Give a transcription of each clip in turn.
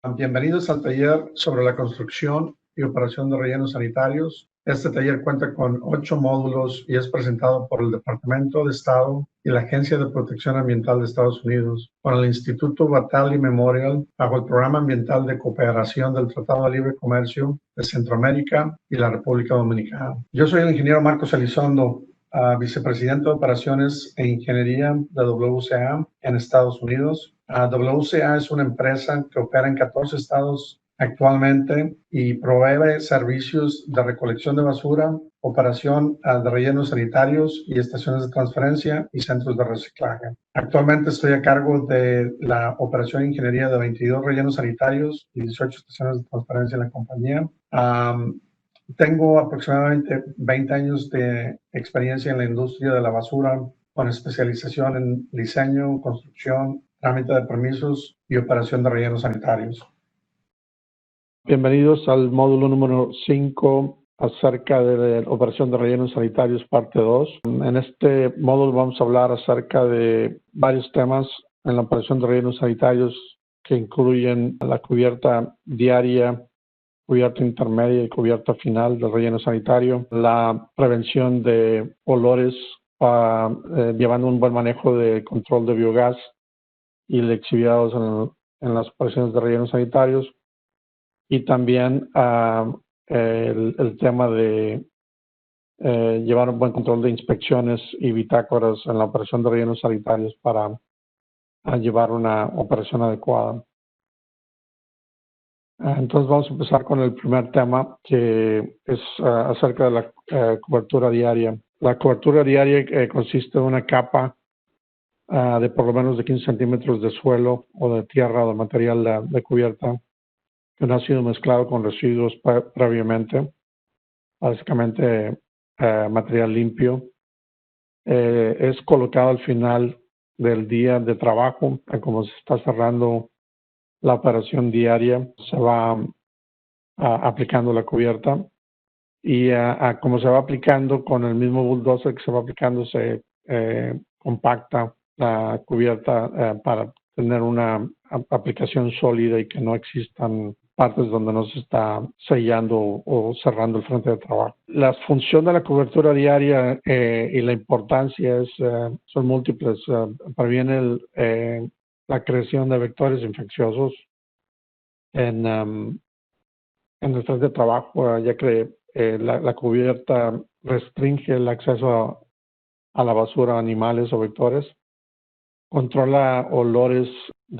Bienvenidos al taller sobre la construcción y operación de rellenos sanitarios. Este taller cuenta con 8 módulos y es presentado por el Departamento de Estado y la Agencia de Protección Ambiental de Estados Unidos, con el Instituto Batali Memorial, bajo el Programa Ambiental de Cooperación del Tratado de Libre Comercio de Centroamérica y la República Dominicana. Yo soy el ingeniero Marcos Elizondo, vicepresidente de Operaciones e Ingeniería de WCA en Estados Unidos. WCA es una empresa que opera en 14 estados actualmente y provee servicios de recolección de basura, operación de rellenos sanitarios y estaciones de transferencia y centros de reciclaje. Actualmente estoy a cargo de la operación e ingeniería de 22 rellenos sanitarios y 18 estaciones de transferencia en la compañía. Tengo aproximadamente 20 años de experiencia en la industria de la basura, con especialización en diseño, construcción, trámite de permisos y operación de rellenos sanitarios. Bienvenidos al módulo número 5 acerca de la operación de rellenos sanitarios, parte 2. En este módulo vamos a hablar acerca de varios temas en la operación de rellenos sanitarios que incluyen la cubierta diaria, cubierta intermedia y cubierta final del relleno sanitario, la prevención de olores, llevando un buen manejo de control de biogás y lixiviados en las operaciones de rellenos sanitarios, y también el tema de llevar un buen control de inspecciones y bitácoras en la operación de rellenos sanitarios para llevar una operación adecuada. Entonces vamos a empezar con el primer tema, que es acerca de la cobertura diaria. La cobertura diaria consiste en una capa de por lo menos de 15 centímetros de suelo o de tierra o de material de cubierta que no ha sido mezclado con residuos previamente, básicamente material limpio. Es colocado al final del día de trabajo, como se está cerrando la operación diaria, se va aplicando la cubierta y como se va aplicando con el mismo bulldozer que se va aplicando, se compacta la cubierta para tener una aplicación sólida y que no existan partes donde no se está sellando o cerrando el frente de trabajo. La función de la cobertura diaria y la importancia son múltiples. Previene la creación de vectores infecciosos en el frente de trabajo, ya que la cubierta restringe el acceso a la basura, animales o vectores. Controla olores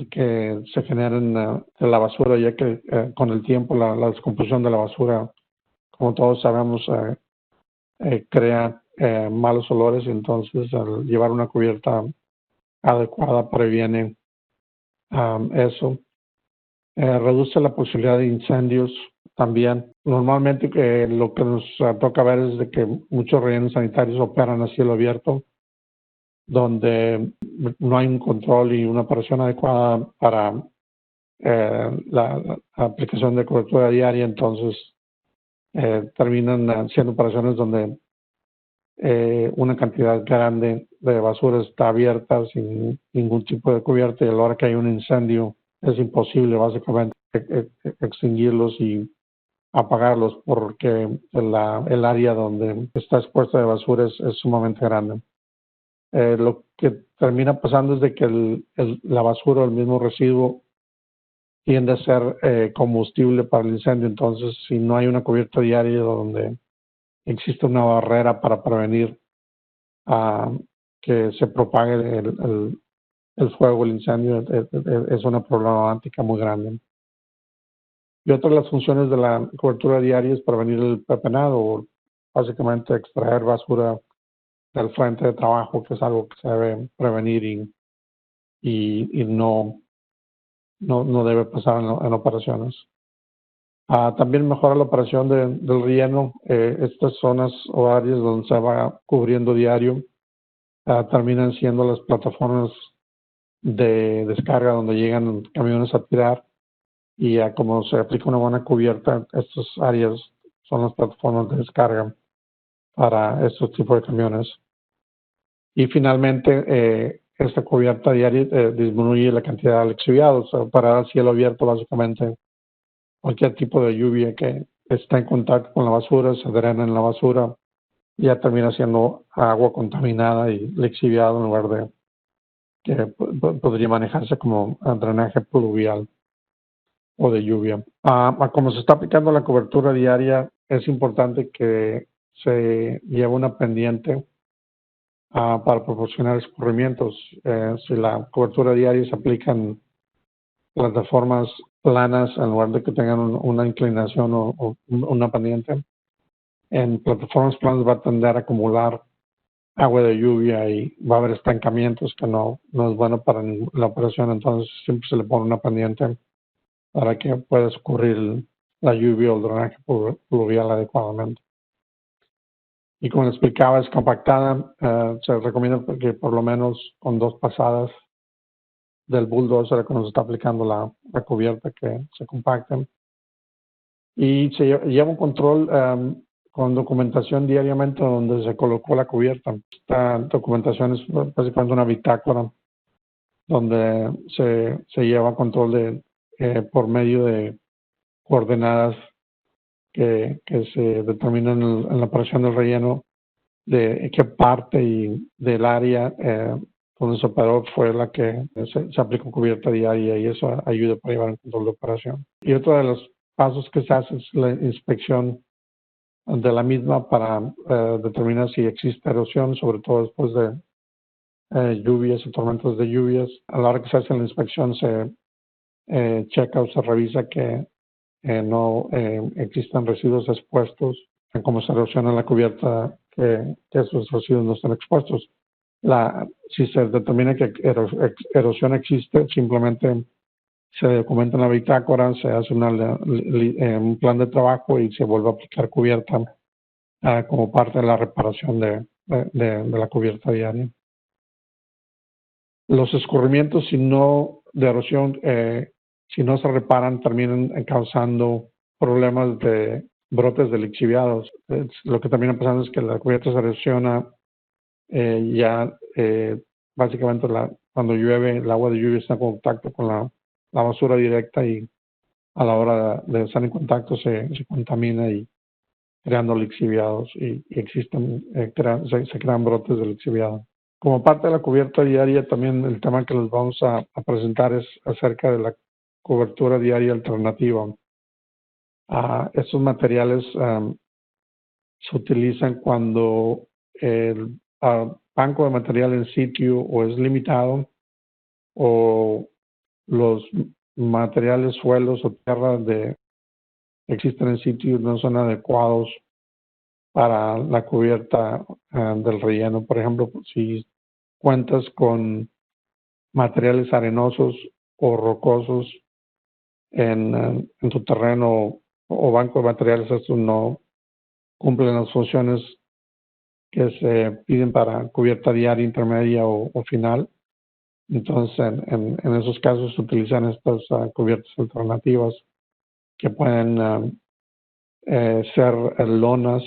que se generan de la basura, ya que con el tiempo la descomposición de la basura, como todos sabemos, crea malos olores. Entonces, al llevar una cubierta adecuada previene eso. Reduce la posibilidad de incendios también. Normalmente lo que nos toca ver es de que muchos rellenos sanitarios operan a cielo abierto, donde no hay un control y una operación adecuada para la aplicación de cobertura diaria. Entonces terminan siendo operaciones donde una cantidad grande de basura está abierta sin ningún tipo de cubierta, y a la hora que hay un incendio es imposible básicamente extinguirlos y apagarlos, porque el área donde está expuesta de basura es sumamente grande. Lo que termina pasando es de que la basura o el mismo residuo tiende a ser combustible para el incendio. Entonces, si no hay una cubierta diaria donde existe una barrera para prevenir que se propague el fuego, el incendio, es una problemática muy grande. Y otra de las funciones de la cobertura diaria es prevenir el pepenado, o básicamente extraer basura del frente de trabajo, que es algo que se debe prevenir y no debe pasar en operaciones. También mejora la operación del relleno. Estas zonas o áreas donde se va cubriendo diario terminan siendo las plataformas de descarga donde llegan camiones a tirar, y como se aplica una buena cubierta, estas áreas son las plataformas de descarga para estos tipos de camiones. Y finalmente esta cubierta diaria disminuye la cantidad de lixiviados. Para el cielo abierto, básicamente, cualquier tipo de lluvia que está en contacto con la basura se drena en la basura, ya termina siendo agua contaminada y lixiviada en lugar de que podría manejarse como drenaje pluvial o de lluvia. Como se está aplicando la cobertura diaria, es importante que se lleve una pendiente para proporcionar escurrimientos. Si la cobertura diaria se aplica en plataformas planas en lugar de que tengan una inclinación o una pendiente, en plataformas planas va a tender a acumular agua de lluvia y va a haber estancamientos que no es bueno para la operación. Entonces siempre se le pone una pendiente para que pueda escurrir la lluvia o el drenaje pluvial adecuadamente. Y como les explicaba, es compactada. Se recomienda que por lo menos con 2 pasadas del bulldozer cuando se está aplicando la cubierta que se compacten. Y se lleva un control con documentación diariamente donde se colocó la cubierta. Esta documentación es básicamente una bitácora donde se lleva control por medio de coordenadas que se determinan en la operación del relleno de qué parte del área donde se operó fue la que se aplicó cubierta diaria, y eso ayuda para llevar el control de operación. Y otro de los pasos que se hace es la inspección de la misma para determinar si existe erosión, sobre todo después de lluvias y tormentas de lluvias. A la hora que se hace la inspección se checa o se revisa que no existan residuos expuestos, como se erosiona la cubierta, que esos residuos no estén expuestos. Si se determina que erosión existe, simplemente se documenta en la bitácora, se hace un plan de trabajo y se vuelve a aplicar cubierta como parte de la reparación de la cubierta diaria. Los escurrimientos, de erosión, si no se reparan, terminan causando problemas de brotes de lixiviados. Lo que termina pasando es que la cubierta se erosiona, básicamente cuando llueve, el agua de lluvia está en contacto con la basura directa, y a la hora de estar en contacto se contamina y creando lixiviados y existen, se crean brotes de lixiviado. Como parte de la cubierta diaria, también el tema que les vamos a presentar es acerca de la cobertura diaria alternativa. Estos materiales se utilizan cuando el banco de material en sitio o es limitado, o los materiales, suelos o tierra que existen en sitio no son adecuados para la cubierta del relleno. Por ejemplo, si cuentas con materiales arenosos o rocosos en tu terreno o banco de materiales, estos no cumplen las funciones que se piden para cubierta diaria, intermedia o final. Entonces, en esos casos se utilizan estas cubiertas alternativas que pueden ser lonas,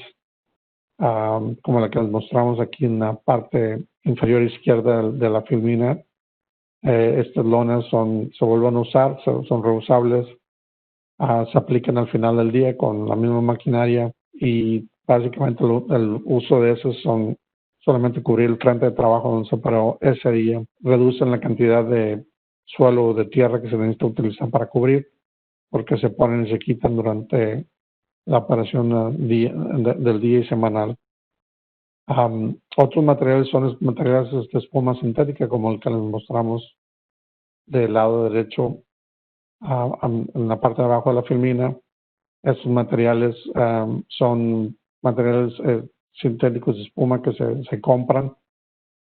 como la que les mostramos aquí en la parte inferior izquierda de la filmina. Estas lonas se vuelven a usar, son reusables, se aplican al final del día con la misma maquinaria, y básicamente el uso de esos son solamente cubrir el frente de trabajo donde se operó ese día. Reducen la cantidad de suelo o de tierra que se necesita utilizar para cubrir, porque se ponen y se quitan durante la operación del día y semanal. Otros materiales son materiales de espuma sintética, como el que les mostramos del lado derecho en la parte de abajo de la filmina. Estos materiales son materiales sintéticos de espuma que se compran.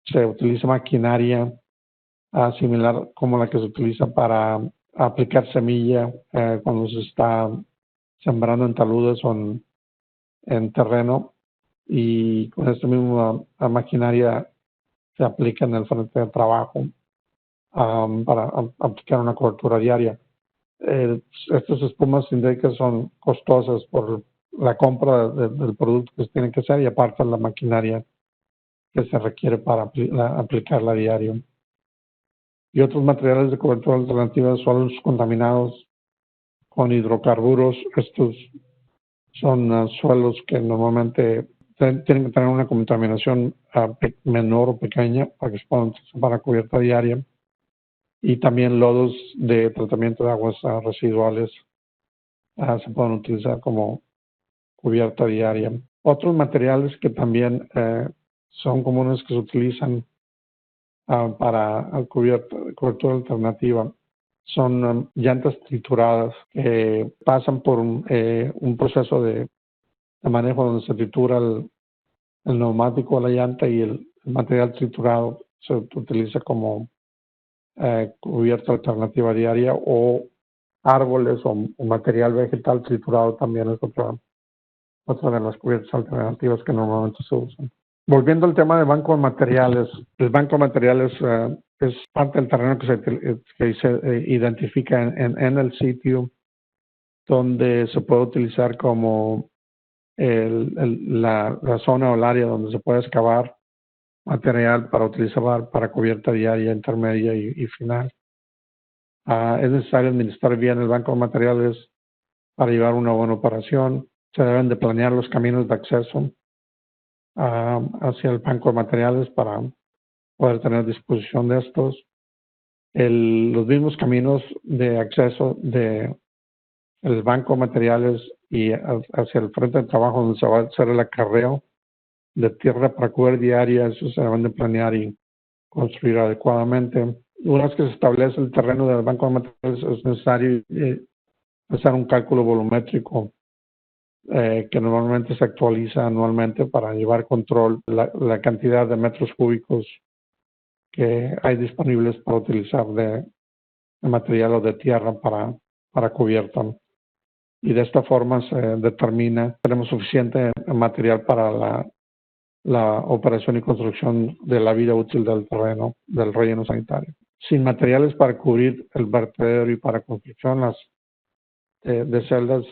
Se utiliza maquinaria similar como la que se utiliza para aplicar semilla cuando se está sembrando en taludes o en terreno, y con esta misma maquinaria se aplica en el frente de trabajo para aplicar una cobertura diaria. Estas espumas sintéticas son costosas por la compra del producto que se tiene que hacer, y aparte la maquinaria que se requiere para aplicarla a diario. Y otros materiales de cobertura alternativa son los contaminados con hidrocarburos. Estos son suelos que normalmente tienen que tener una contaminación menor o pequeña para que se puedan utilizar para cubierta diaria. Y también lodos de tratamiento de aguas residuales se pueden utilizar como cubierta diaria. Otros materiales que también son comunes que se utilizan para cobertura alternativa son llantas trituradas que pasan por un proceso de manejo donde se tritura el neumático de la llanta y el material triturado se utiliza como cubierta alternativa diaria, o árboles o material vegetal triturado también es otra de las cubiertas alternativas que normalmente se usan. Volviendo al tema del banco de materiales, el banco de materiales es parte del terreno que se identifica en el sitio donde se puede utilizar como la zona o el área donde se puede excavar material para utilizar para cubierta diaria, intermedia y final. Es necesario administrar bien el banco de materiales para llevar una buena operación. Se deben de planear los caminos de acceso hacia el banco de materiales para poder tener disposición de estos. Los mismos caminos de acceso de el banco de materiales y hacia el frente de trabajo donde se va a hacer el acarreo de tierra para cubrir diaria, eso se deben de planear y construir adecuadamente. Una vez que se establece el terreno del banco de materiales, es necesario hacer un cálculo volumétrico que normalmente se actualiza anualmente para llevar control de la cantidad de metros cúbicos que hay disponibles para utilizar de material o de tierra para cubierta. Y de esta forma se determina si tenemos suficiente material para la operación y construcción de la vida útil del terreno, del relleno sanitario. Sin materiales para cubrir el vertedero y para construcción de celdas,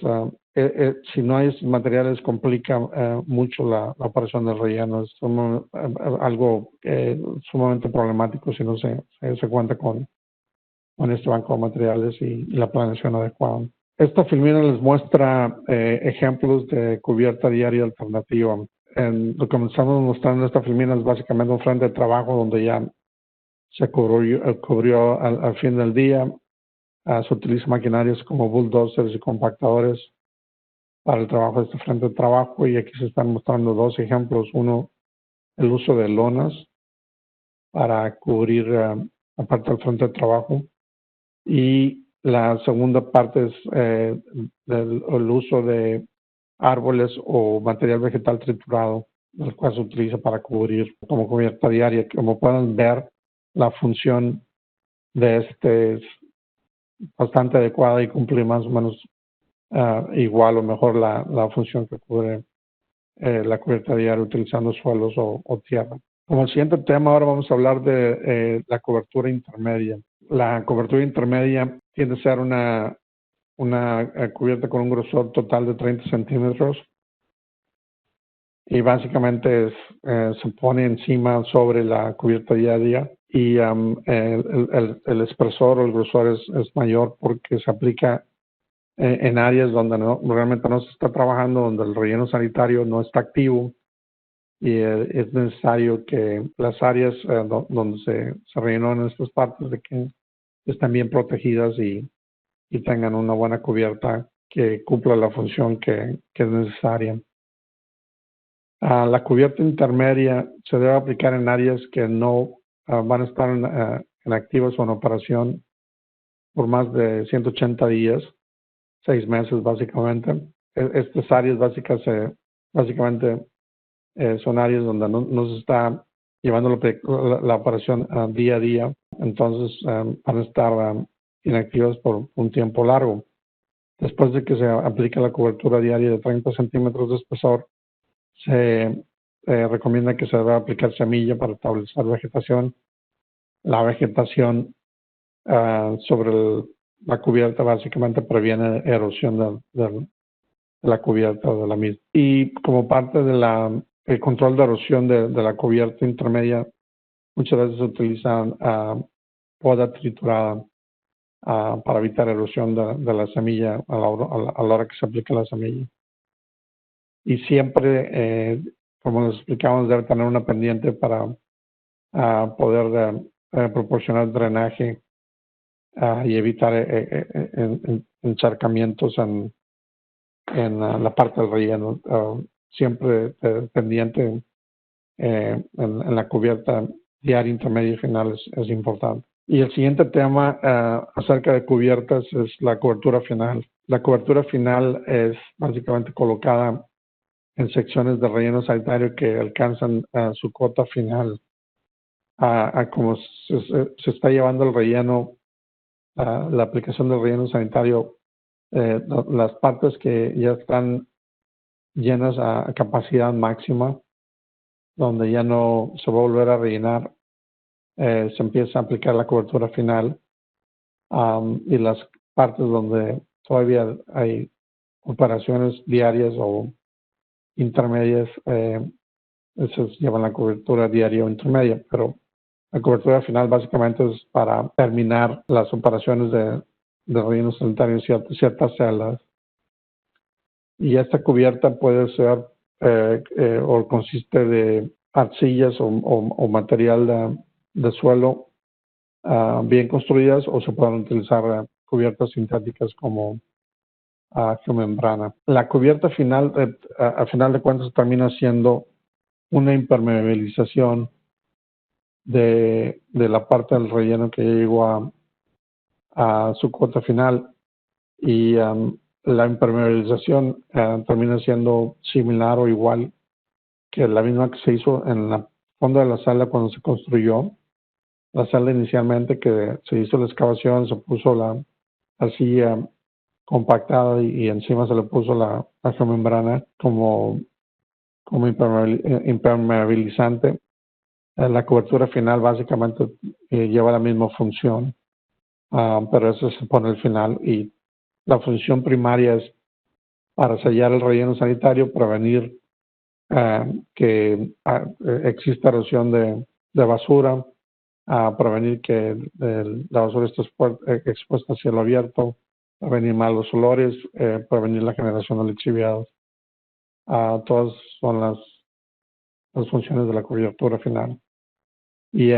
si no hay materiales complica mucho la operación del relleno. Es algo sumamente problemático si no se cuenta con este banco de materiales y la planeación adecuada. Esta filmina les muestra ejemplos de cubierta diaria alternativa. Lo que estamos mostrando en esta filmina es básicamente un frente de trabajo donde ya se cubrió al fin del día. Se utilizan maquinarias como bulldozers y compactadores para el trabajo de este frente de trabajo, y aquí se están mostrando dos ejemplos. Uno, el uso de lonas para cubrir la parte del frente de trabajo, y la segunda parte es el uso de árboles o material vegetal triturado, el cual se utiliza para cubrir como cubierta diaria. Como pueden ver, la función de este es bastante adecuada y cumple más o menos igual o mejor la función que cubre la cubierta diaria utilizando suelos o tierra. Como el siguiente tema, ahora vamos a hablar de la cobertura intermedia. La cobertura intermedia tiende a ser una cubierta con un grosor total de 30 centímetros, y básicamente se pone encima sobre la cubierta diaria, y el espesor o el grosor es mayor porque se aplica en áreas donde realmente no se está trabajando, donde el relleno sanitario no está activo, y es necesario que las áreas donde se rellenó en estas partes de que estén bien protegidas y tengan una buena cubierta que cumpla la función que es necesaria. La cubierta intermedia se debe aplicar en áreas que no van a estar en activas o en operación por más de 180 días, 6 meses básicamente. Estas áreas básicamente son áreas donde no se está llevando la operación día a día, entonces van a estar inactivas por un tiempo largo. Después de que se aplique la cobertura diaria de 30 centímetros de espesor, se recomienda que se deba aplicar semilla para establecer vegetación. La vegetación sobre la cubierta básicamente previene erosión de la cubierta de la misma. Y como parte de el control de erosión de la cubierta intermedia, muchas veces se utilizan poda triturada para evitar erosión de la semilla a la hora que se aplica la semilla. Y siempre, como les explicamos, debe tener una pendiente para poder proporcionar drenaje y evitar encharcamientos en la parte del relleno. Siempre pendiente en la cubierta diaria, intermedia y final es importante. Y el siguiente tema acerca de cubiertas es la cobertura final. La cobertura final es básicamente colocada en secciones de relleno sanitario que alcanzan su cota final. Como se está llevando el relleno, la aplicación del relleno sanitario, las partes que ya están llenas a capacidad máxima, donde ya no se va a volver a rellenar, se empieza a aplicar la cobertura final, y las partes donde todavía hay operaciones diarias o intermedias, esas llevan la cobertura diaria o intermedia, pero la cobertura final básicamente es para terminar las operaciones de relleno sanitario en ciertas celdas. Y esta cubierta puede ser o consiste de arcillas o material de suelo bien construidas, o se pueden utilizar cubiertas sintéticas como geomembrana. La cubierta final, a final de cuentas, termina siendo una impermeabilización de la parte del relleno que ya llegó a su cota final, y la impermeabilización termina siendo similar o igual que la misma que se hizo en el fondo de la sala cuando se construyó la sala inicialmente, que se hizo la excavación, se puso la arcilla compactada y encima se le puso la geomembrana como impermeabilizante. La cobertura final básicamente lleva la misma función, pero eso se pone al final, y la función primaria es para sellar el relleno sanitario, prevenir que exista erosión de basura, prevenir que la basura esté expuesta a cielo abierto, prevenir malos olores, prevenir la generación de lixiviados. Todas son las funciones de la cobertura final. Y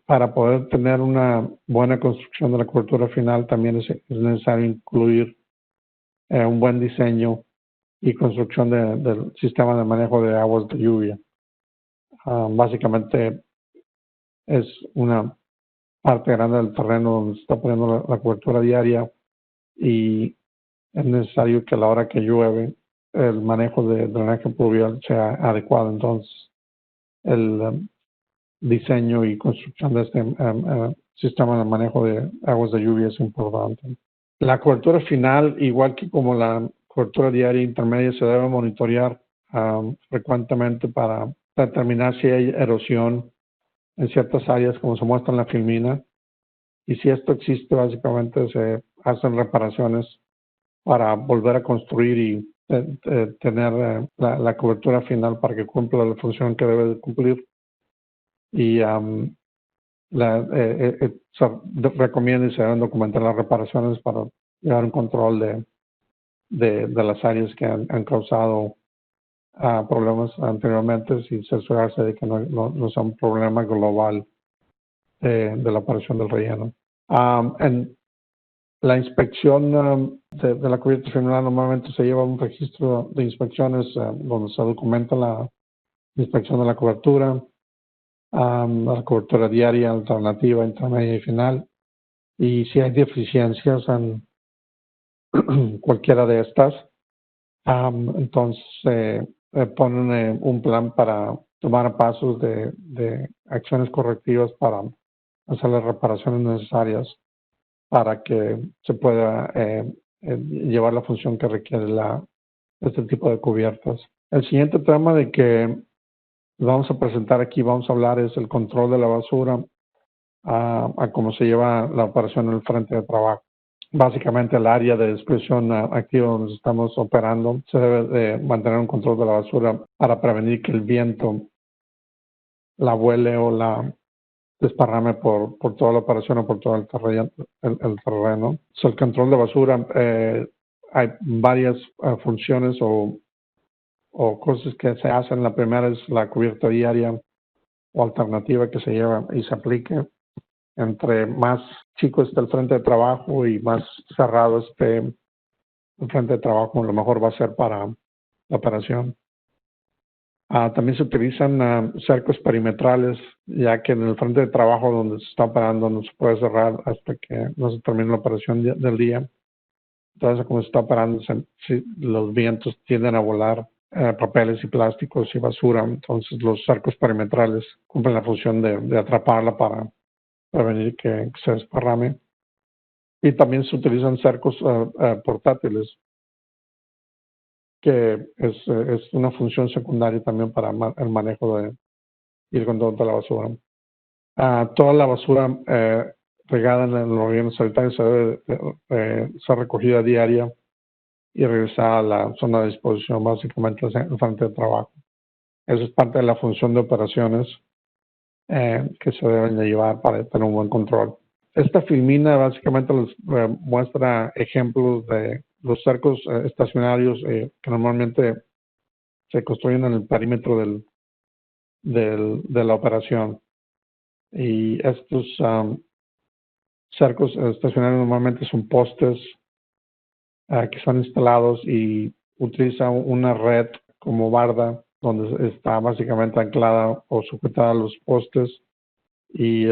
para poder tener una buena construcción de la cobertura final, también es necesario incluir un buen diseño y construcción del sistema de manejo de aguas de lluvia. Básicamente es una parte grande del terreno donde se está poniendo la cobertura diaria, y es necesario que a la hora que llueve el manejo de drenaje pluvial sea adecuado. Entonces, el diseño y construcción de este sistema de manejo de aguas de lluvia es importante. La cobertura final, igual que como la cobertura diaria e intermedia, se debe monitorear frecuentemente para determinar si hay erosión en ciertas áreas, como se muestra en la filmina. Y si esto existe, básicamente se hacen reparaciones para volver a construir y tener la cobertura final para que cumpla la función que debe de cumplir. Y se recomienda y se deben documentar las reparaciones para llevar un control de las áreas que han causado problemas anteriormente, y cerciorarse de que no sea un problema global de la operación del relleno. En la inspección de la cubierta final, normalmente se lleva un registro de inspecciones donde se documenta la inspección de la cobertura diaria, alternativa, intermedia y final. Y si hay deficiencias en cualquiera de estas, entonces ponen un plan para tomar pasos de acciones correctivas para hacer las reparaciones necesarias para que se pueda llevar la función que requiere este tipo de cubiertas. El siguiente tema de que vamos a presentar aquí, vamos a hablar, es el control de la basura, a cómo se lleva la operación en el frente de trabajo. Básicamente el área de disposición activa donde estamos operando, se debe de mantener un control de la basura para prevenir que el viento la vuele o la desparrame por toda la operación o por todo el terreno. So, el control de basura, hay varias funciones o cosas que se hacen. La primera es la cubierta diaria o alternativa que se lleva y se aplique. Entre más chico esté el frente de trabajo y más cerrado esté el frente de trabajo, lo mejor va a ser para la operación. También se utilizan cercos perimetrales, ya que en el frente de trabajo donde se está operando no se puede cerrar hasta que no se termine la operación del día. Entonces, como se está operando, los vientos tienden a volar papeles y plásticos y basura. Entonces, los cercos perimetrales cumplen la función de atraparla para prevenir que se desparrame. Y también se utilizan cercos portátiles, que es una función secundaria también para el manejo y el control de la basura. Toda la basura regada en los rellenos sanitarios se debe ser recogida diaria y regresada a la zona de disposición, básicamente en frente de trabajo. Eso es parte de la función de operaciones que se deben de llevar para tener un buen control. Esta filmina básicamente les muestra ejemplos de los cercos estacionarios que normalmente se construyen en el perímetro de la operación. Y estos cercos estacionarios normalmente son postes que están instalados y utilizan una red como barda donde está básicamente anclada o sujetada a los postes, y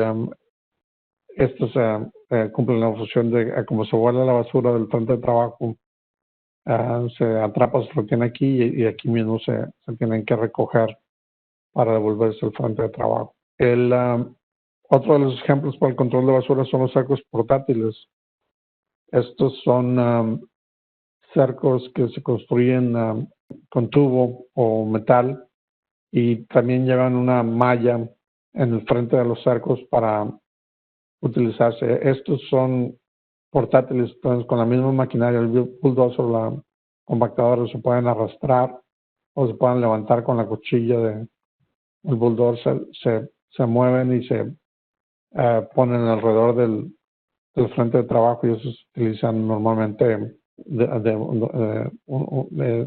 estos cumplen la función de, como se vuela la basura del frente de trabajo, se atrapa, se retiene aquí y aquí mismo se tienen que recoger para devolverse al frente de trabajo. Otro de los ejemplos para el control de basura son los cercos portátiles. Estos son cercos que se construyen con tubo o metal y también llevan una malla en el frente de los cercos para utilizarse. Estos son portátiles, entonces con la misma maquinaria, el bulldozer o la compactadora, se pueden arrastrar o se pueden levantar con la cuchilla del bulldozer, se mueven y se ponen alrededor del frente de trabajo, y eso se utilizan normalmente de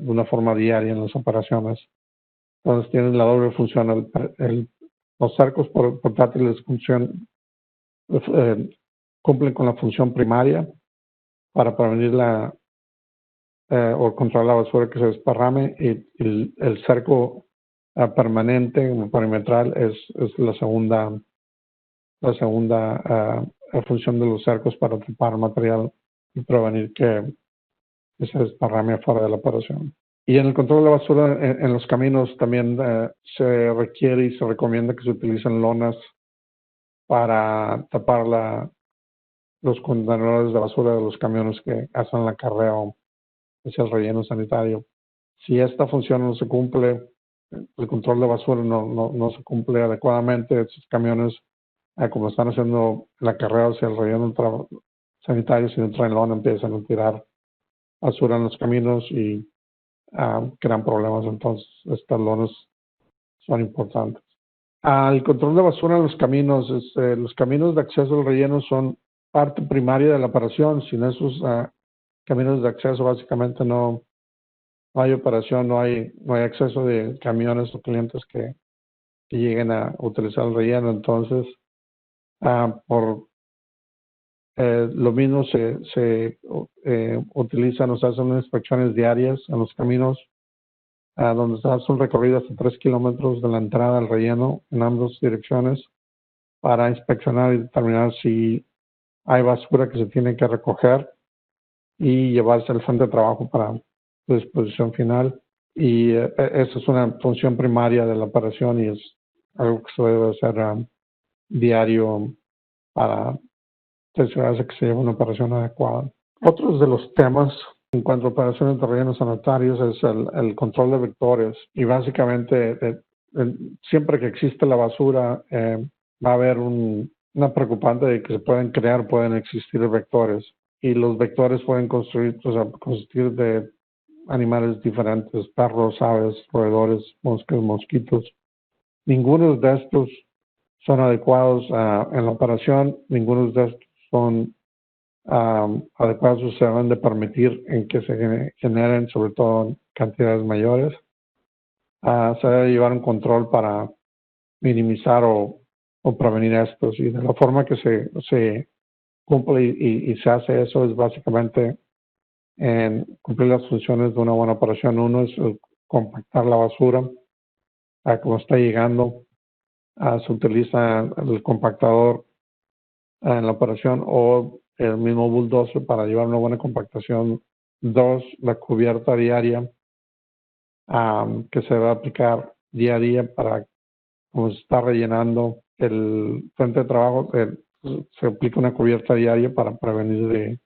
una forma diaria en las operaciones. Entonces tienen la doble función. Los cercos portátiles cumplen con la función primaria para prevenir o controlar la basura que se desparrame, y el cerco permanente o perimetral es la segunda función de los cercos para atrapar material y prevenir que se desparrame fuera de la operación. Y en el control de la basura en los caminos también se requiere y se recomienda que se utilicen lonas para tapar los contenedores de basura de los camiones que hacen el acarreo hacia el relleno sanitario. Si esta función no se cumple, el control de basura no se cumple adecuadamente, estos camiones, como están haciendo el acarreo hacia el relleno sanitario, si no traen lona, empiezan a tirar basura en los caminos y crean problemas. Entonces, estas lonas son importantes. El control de basura en los caminos, los caminos de acceso al relleno son parte primaria de la operación. Sin esos caminos de acceso, básicamente no hay operación, no hay acceso de camiones o clientes que lleguen a utilizar el relleno. Entonces, por lo mismo se utilizan o se hacen unas inspecciones diarias en los caminos, donde se hace un recorrido hasta 3 kilómetros de la entrada al relleno en ambas direcciones para inspeccionar y determinar si hay basura que se tiene que recoger y llevarse al frente de trabajo para su disposición final. Y esa es una función primaria de la operación y es algo que se debe hacer diario para asegurarse que se lleve una operación adecuada. Otros de los temas en cuanto a operaciones de rellenos sanitarios es el control de vectores. Y básicamente, siempre que existe la basura, va a haber una preocupante de que se pueden existir vectores. Y los vectores pueden consistir de animales diferentes: perros, aves, roedores, moscas, mosquitos. Ninguno de estos son adecuados en la operación. Ninguno de estos son adecuados o se deben de permitir en que se generen, sobre todo en cantidades mayores. Se debe llevar un control para minimizar o prevenir estos, y de la forma que se cumple y se hace eso es básicamente en cumplir las funciones de una buena operación. Uno es compactar la basura como está llegando. Se utiliza el compactador en la operación o el mismo bulldozer para llevar una buena compactación. Dos, la cubierta diaria que se va a aplicar día a día para, como se está rellenando el frente de trabajo, se aplica una cubierta diaria para prevenir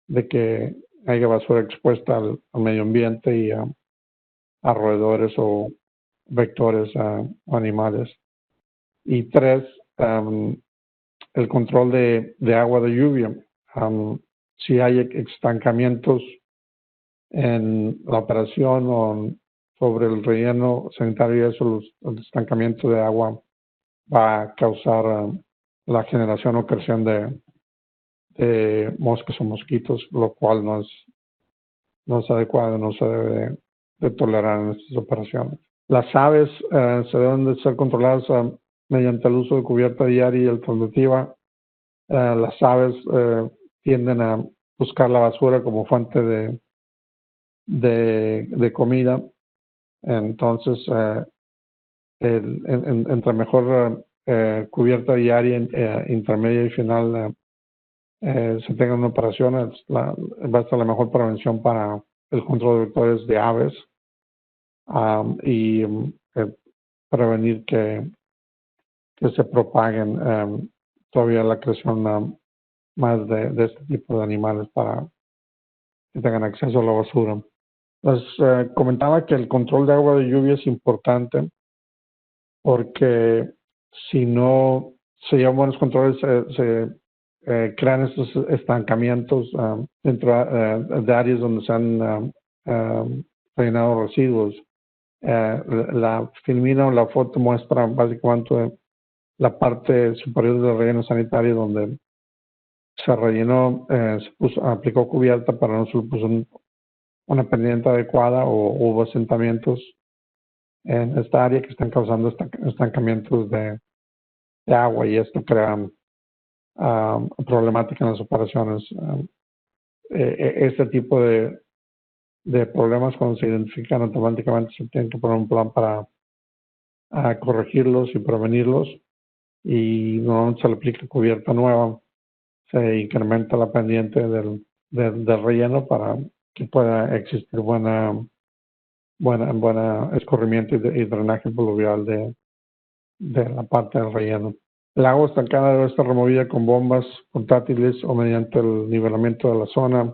de que haya basura expuesta al medio ambiente y a roedores o vectores o animales. Y tres, el control de agua de lluvia. Si hay estancamientos en la operación o sobre el relleno sanitario, el estancamiento de agua va a causar la generación o creación de moscas o mosquitos, lo cual no es adecuado, no se debe de tolerar en estas operaciones. Las aves se deben de ser controladas mediante el uso de cubierta diaria y alternativa. Las aves tienden a buscar la basura como fuente de comida. Entonces, entre mejor cubierta diaria, intermedia y final se tenga una operación, va a ser la mejor prevención para el control de vectores de aves y prevenir que se propaguen todavía la creación más de este tipo de animales para que tengan acceso a la basura. Les comentaba que el control de agua de lluvia es importante porque si no se llevan buenos controles, se crean estos estancamientos dentro de áreas donde se han rellenado residuos. La filmina o la foto muestra básicamente la parte superior del relleno sanitario donde se rellenó, aplicó cubierta, pero no se le puso una pendiente adecuada o hubo asentamientos en esta área que están causando estancamientos de agua, y esto crea problemática en las operaciones. Este tipo de problemas, cuando se identifican, automáticamente se tiene que poner un plan para corregirlos y prevenirlos, y normalmente se le aplica cubierta nueva, se incrementa la pendiente del relleno para que pueda existir buena escurrimiento y drenaje pluvial de la parte del relleno. El agua estancada debe estar removida con bombas portátiles o mediante el nivelamiento de la zona.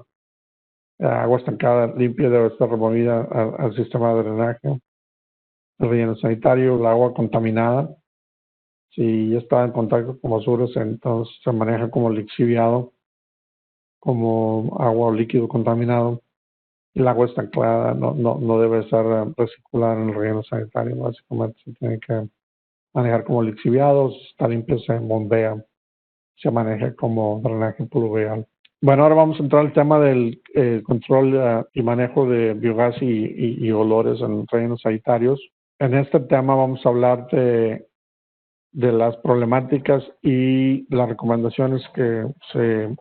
Agua estancada limpia debe estar removida al sistema de drenaje. El relleno sanitario, el agua contaminada, si ya está en contacto con basuras, entonces se maneja como lixiviado, como agua o líquido contaminado. El agua estancada no debe estar recirculada en el relleno sanitario. Básicamente se tiene que manejar como lixiviados, está limpio, se bombea, se maneja como drenaje pluvial. Bueno, ahora vamos a entrar al tema del control y manejo de biogás y olores en rellenos sanitarios. En este tema vamos a hablar de las problemáticas y las recomendaciones que se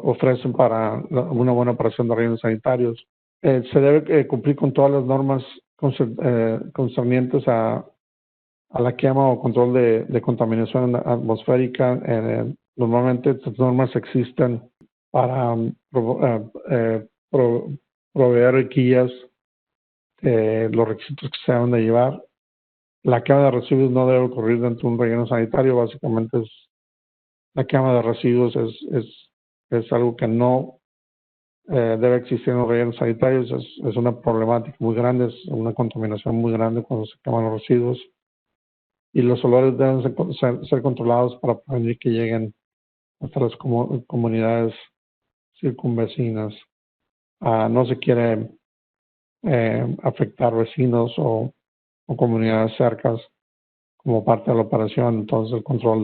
ofrecen para una buena operación de rellenos sanitarios. Se debe cumplir con todas las normas concernientes a la quema o control de contaminación atmosférica. Normalmente estas normas existen para proveer guías de los requisitos que se deben de llevar. La quema de residuos no debe ocurrir dentro de un relleno sanitario. Básicamente la quema de residuos es algo que no debe existir en los rellenos sanitarios. Es una problemática muy grande, es una contaminación muy grande cuando se queman los residuos. Y los olores deben ser controlados para prevenir que lleguen hasta las comunidades circunvecinas. No se quiere afectar vecinos o comunidades cercas como parte de la operación. Entonces el control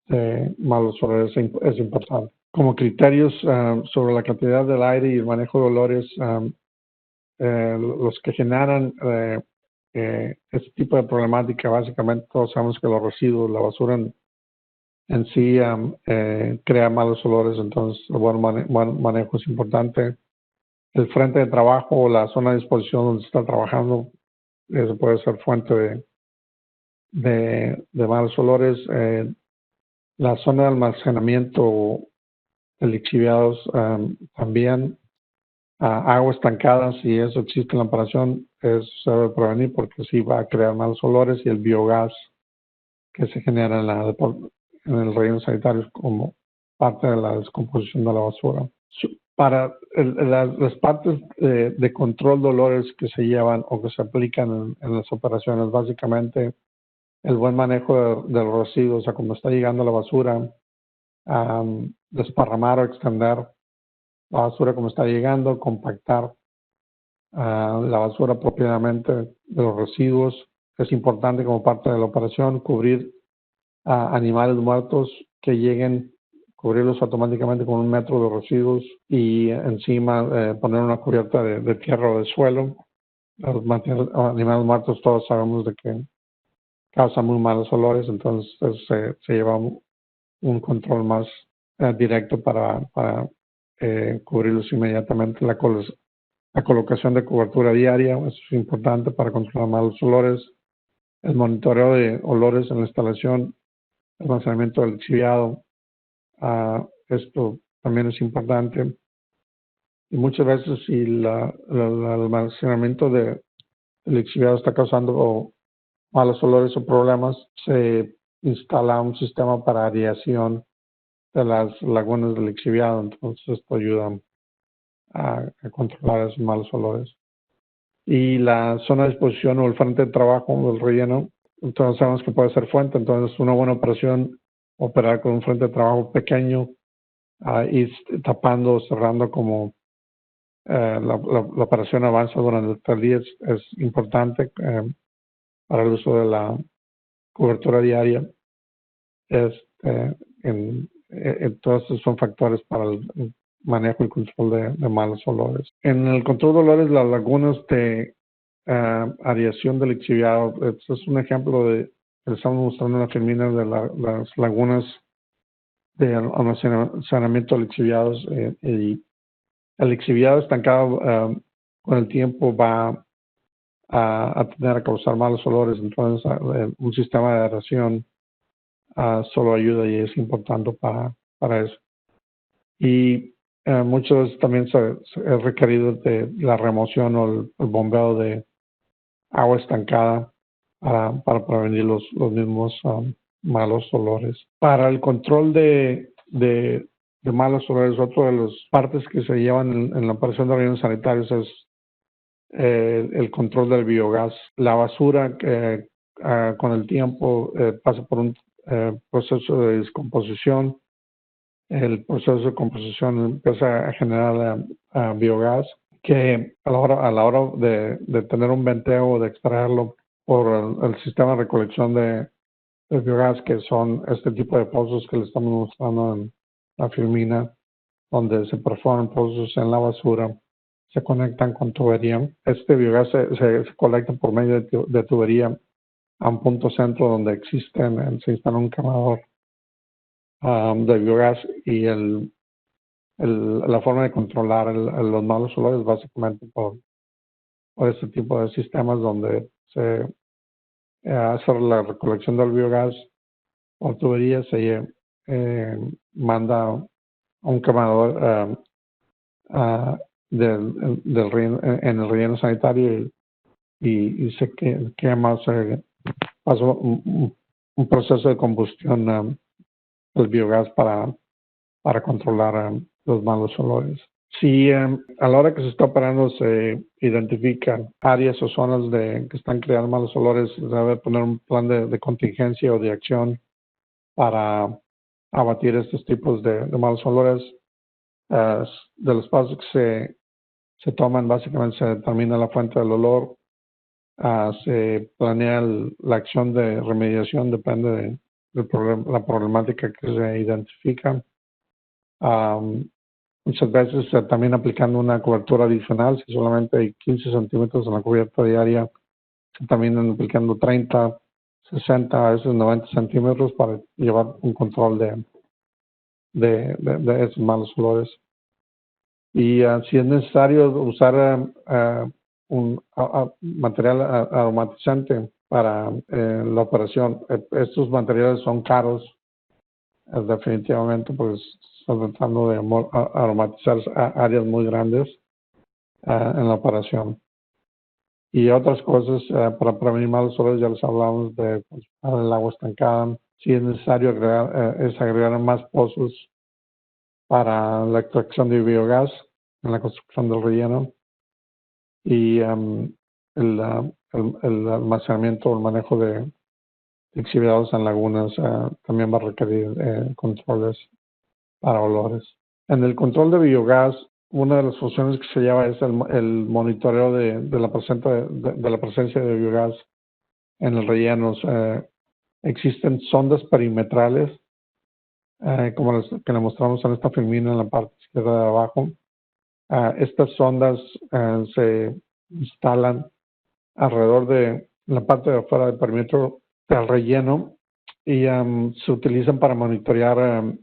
de malos olores es importante. Como criterios sobre la cantidad del aire y el manejo de olores, los que generan este tipo de problemática, básicamente todos sabemos que los residuos, la basura en sí crea malos olores, entonces el buen manejo es importante. El frente de trabajo o la zona de disposición donde se está trabajando, eso puede ser fuente de malos olores. La zona de almacenamiento de lixiviados también. Aguas estancadas, si eso existe en la operación, eso se debe prevenir porque sí va a crear malos olores, y el biogás que se genera en el relleno sanitario como parte de la descomposición de la basura. Para las partes de control de olores que se llevan o que se aplican en las operaciones, básicamente el buen manejo de los residuos, o sea, cuando está llegando la basura, desparramar o extender la basura como está llegando, compactar la basura apropiadamente de los residuos. Es importante como parte de la operación cubrir animales muertos que lleguen, cubrirlos automáticamente con 1 metro de residuos y encima poner una cubierta de tierra o de suelo. Los animales muertos todos sabemos de que causan muy malos olores, entonces se lleva un control más directo para cubrirlos inmediatamente. La colocación de cobertura diaria, eso es importante para controlar malos olores. El monitoreo de olores en la instalación, almacenamiento del lixiviado, esto también es importante. Y muchas veces si el almacenamiento del lixiviado está causando malos olores o problemas, se instala un sistema para aireación de las lagunas del lixiviado, entonces esto ayuda a controlar esos malos olores. Y la zona de exposición o el frente de trabajo del relleno, entonces sabemos que puede ser fuente, entonces una buena operación, operar con un frente de trabajo pequeño, ir tapando, cerrando como la operación avanza durante el día es importante para el uso de la cobertura diaria. Entonces son factores para el manejo y control de malos olores. En el control de olores, las lagunas de aireación del lixiviado, esto es un ejemplo estamos mostrando una filmina de las lagunas de almacenamiento de lixiviados, y el lixiviado estancado con el tiempo va a tener a causar malos olores, entonces un sistema de aeración solo ayuda y es importante para eso. Y muchas veces también es requerido de la remoción o el bombeo de agua estancada para prevenir los mismos malos olores. Para el control de malos olores, otra de las partes que se llevan en la operación de rellenos sanitarios es el control del biogás. La basura con el tiempo pasa por un proceso de descomposición. El proceso de composición empieza a generar biogás, que a la hora de tener un venteo o de extraerlo por el sistema de recolección de biogás, que son este tipo de pozos que le estamos mostrando en la filmina, donde se perforan pozos en la basura, se conectan con tubería. Este biogás se colecta por medio de tubería a un punto centro donde se instala un quemador de biogás, y la forma de controlar los malos olores básicamente por este tipo de sistemas donde se hace la recolección del biogás por tubería, se manda a un quemador en el relleno sanitario, y se quema, pasa un proceso de combustión del biogás para controlar los malos olores. Si a la hora que se está operando se identifican áreas o zonas que están creando malos olores, se debe poner un plan de contingencia o de acción para abatir estos tipos de malos olores. De los pasos que se toman, básicamente se determina la fuente del olor, se planea la acción de remediación, depende de la problemática que se identifica. Muchas veces también aplicando una cobertura adicional, si solamente hay 15 centímetros en la cubierta diaria, también aplicando 30, 60, a veces 90 centímetros para llevar un control de esos malos olores. Y si es necesario usar un material aromatizante para la operación. Estos materiales son caros, definitivamente, pues están tratando de aromatizar áreas muy grandes en la operación. Y otras cosas para prevenir malos olores, ya les hablamos de el agua estancada. Si es necesario agregar más pozos para la extracción de biogás en la construcción del relleno. Y el almacenamiento o el manejo de lixiviados en lagunas también va a requerir controles para olores. En el control de biogás, una de las funciones que se lleva es el monitoreo de la presencia de biogás en el relleno. Existen sondas perimetrales, como las que le mostramos en esta filmina en la parte izquierda de abajo. Estas sondas se instalan alrededor de la parte de afuera del perímetro del relleno y se utilizan para monitorear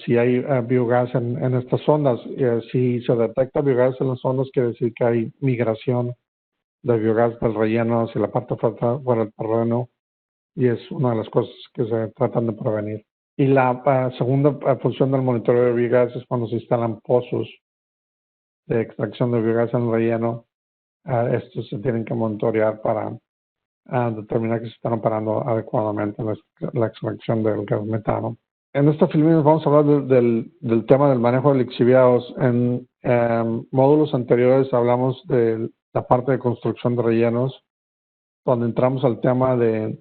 si hay biogás en estas sondas. Si se detecta biogás en las sondas, quiere decir que hay migración de biogás del relleno hacia la parte fuera del terreno, y es una de las cosas que se tratan de prevenir. Y la segunda función del monitoreo de biogás es cuando se instalan pozos de extracción de biogás en el relleno. Estos se tienen que monitorear para determinar que se están operando adecuadamente la extracción del gas metano. En esta filmina vamos a hablar del tema del manejo de lixiviados. En módulos anteriores hablamos de la parte de construcción de rellenos, donde entramos al tema de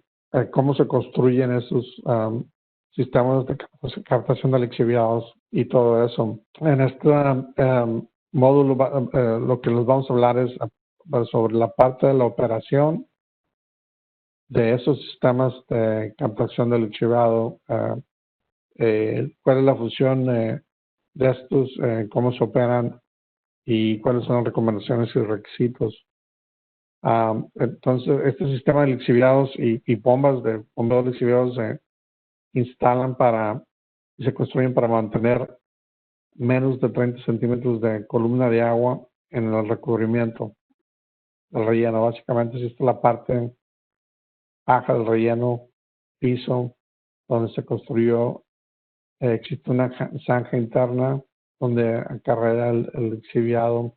cómo se construyen esos sistemas de captación de lixiviados y todo eso. En este módulo lo que les vamos a hablar es sobre la parte de la operación de esos sistemas de captación de lixiviado, cuál es la función de estos, cómo se operan y cuáles son las recomendaciones y requisitos. Entonces, este sistema de lixiviados y bombas de bombeo de lixiviados se instalan y se construyen para mantener menos de 30 centímetros de columna de agua en el recubrimiento del relleno. Básicamente, esta es la parte baja del relleno, piso, donde se construyó. Existe una zanja interna donde acarrea el lixiviado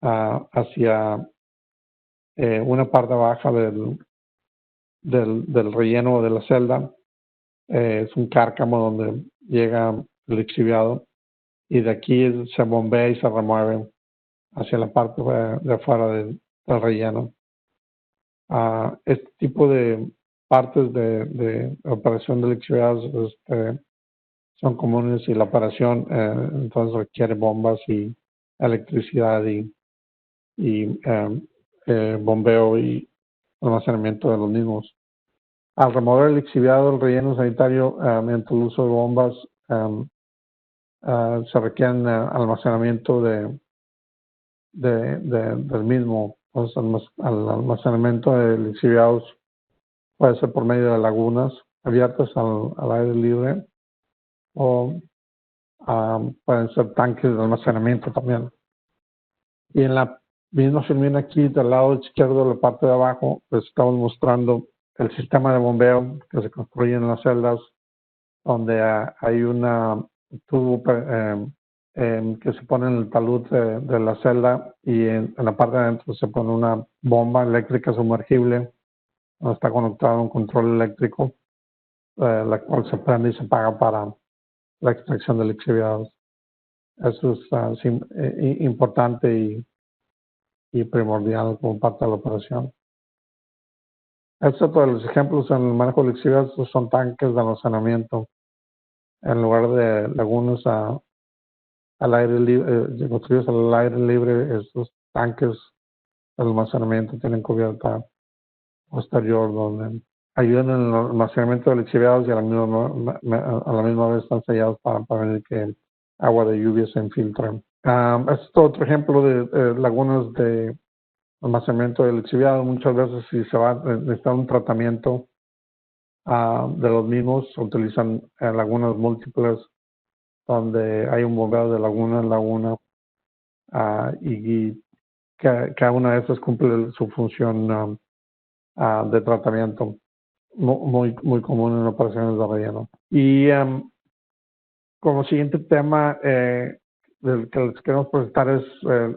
hacia una parte baja del relleno de la celda. Es un cárcamo donde llega el lixiviado y de aquí se bombea y se remueve hacia la parte de afuera del relleno. Este tipo de partes de operación de lixiviados son comunes, y la operación entonces requiere bombas y electricidad y bombeo y almacenamiento de los mismos. Al remover el lixiviado del relleno sanitario mediante el uso de bombas, se requiere almacenamiento del mismo. Entonces, el almacenamiento de lixiviados puede ser por medio de lagunas abiertas al aire libre, o pueden ser tanques de almacenamiento también. Y en la misma filmina aquí del lado izquierdo, de la parte de abajo, pues estamos mostrando el sistema de bombeo que se construye en las celdas, donde hay una tubo que se pone en el talud de la celda, y en la parte de adentro se pone una bomba eléctrica sumergible donde está conectado a un control eléctrico, la cual se prende y se apaga para la extracción de lixiviados. Eso es importante y primordial como parte de la operación. Estos de los ejemplos en el manejo de lixiviados son tanques de almacenamiento. En lugar de lagunas al aire libre, construidos al aire libre, estos tanques el almacenamiento tienen cubierta posterior donde ayudan en el almacenamiento de lixiviados y a la misma vez están sellados para prevenir que agua de lluvia se infiltre. Este es otro ejemplo de lagunas de almacenamiento de lixiviados. Muchas veces si se va a necesitar un tratamiento de los mismos, se utilizan lagunas múltiples donde hay un bombeo de laguna en laguna y cada una de estas cumple su función de tratamiento, muy común en operaciones de relleno. Y como siguiente tema del que les queremos presentar es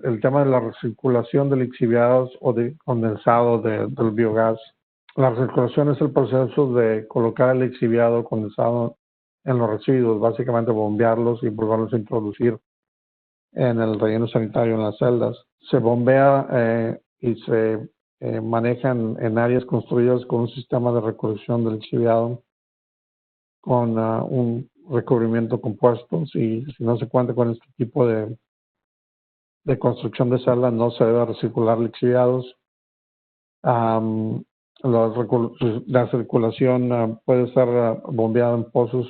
el tema de la recirculación de lixiviados o de condensado del biogás. La recirculación es el proceso de colocar el lixiviado condensado en los residuos, básicamente bombearlos y volverlos a introducir en el relleno sanitario en las celdas. Se bombea y se manejan en áreas construidas con un sistema de recolección del lixiviado con un recubrimiento compuesto. Si no se cuenta con este tipo de construcción de celda, no se debe recircular lixiviados. La circulación puede ser bombeada en pozos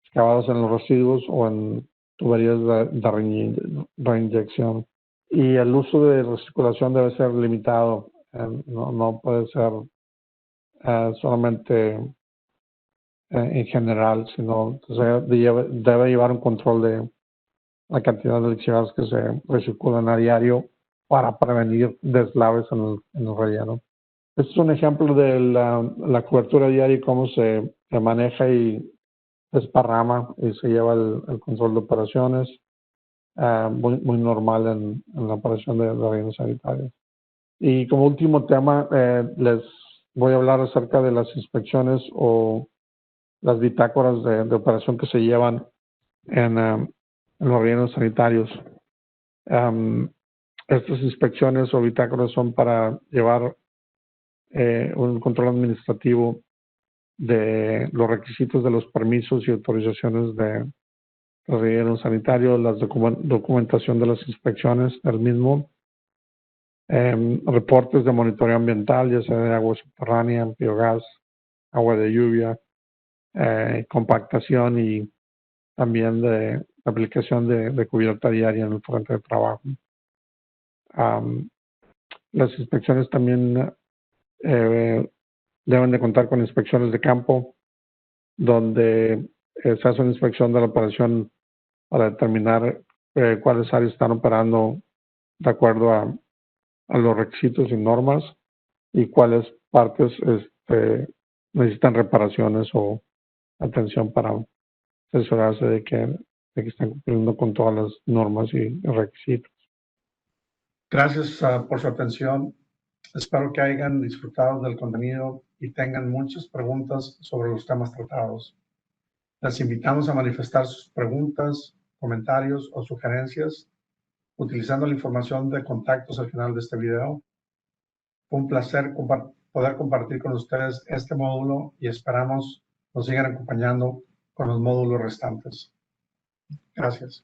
excavados en los residuos o en tuberías de reinyección. Y el uso de recirculación debe ser limitado. No puede ser solamente en general, sino debe llevar un control de la cantidad de lixiviados que se recirculan a diario para prevenir deslaves en el relleno. Este es un ejemplo de la cobertura diaria y cómo se maneja y desparrama y se lleva el control de operaciones, muy normal en la operación de rellenos sanitarios. Y como último tema, les voy a hablar acerca de las inspecciones o las bitácoras de operación que se llevan en los rellenos sanitarios. Estas inspecciones o bitácoras son para llevar un control administrativo de los requisitos de los permisos y autorizaciones de los rellenos sanitarios, la documentación de las inspecciones del mismo, reportes de monitoreo ambiental, ya sea de agua subterránea, biogás, agua de lluvia, compactación y también de aplicación de cubierta diaria en el frente de trabajo. Las inspecciones también deben de contar con inspecciones de campo, donde se hace una inspección de la operación para determinar cuáles áreas están operando de acuerdo a los requisitos y normas y cuáles partes necesitan reparaciones o atención para asesorarse de que están cumpliendo con todas las normas y requisitos. Gracias por su atención. Espero que hayan disfrutado del contenido y tengan muchas preguntas sobre los temas tratados. Les invitamos a manifestar sus preguntas, comentarios o sugerencias utilizando la información de contactos al final de este video. Fue un placer poder compartir con ustedes este módulo y esperamos nos sigan acompañando con los módulos restantes. Gracias.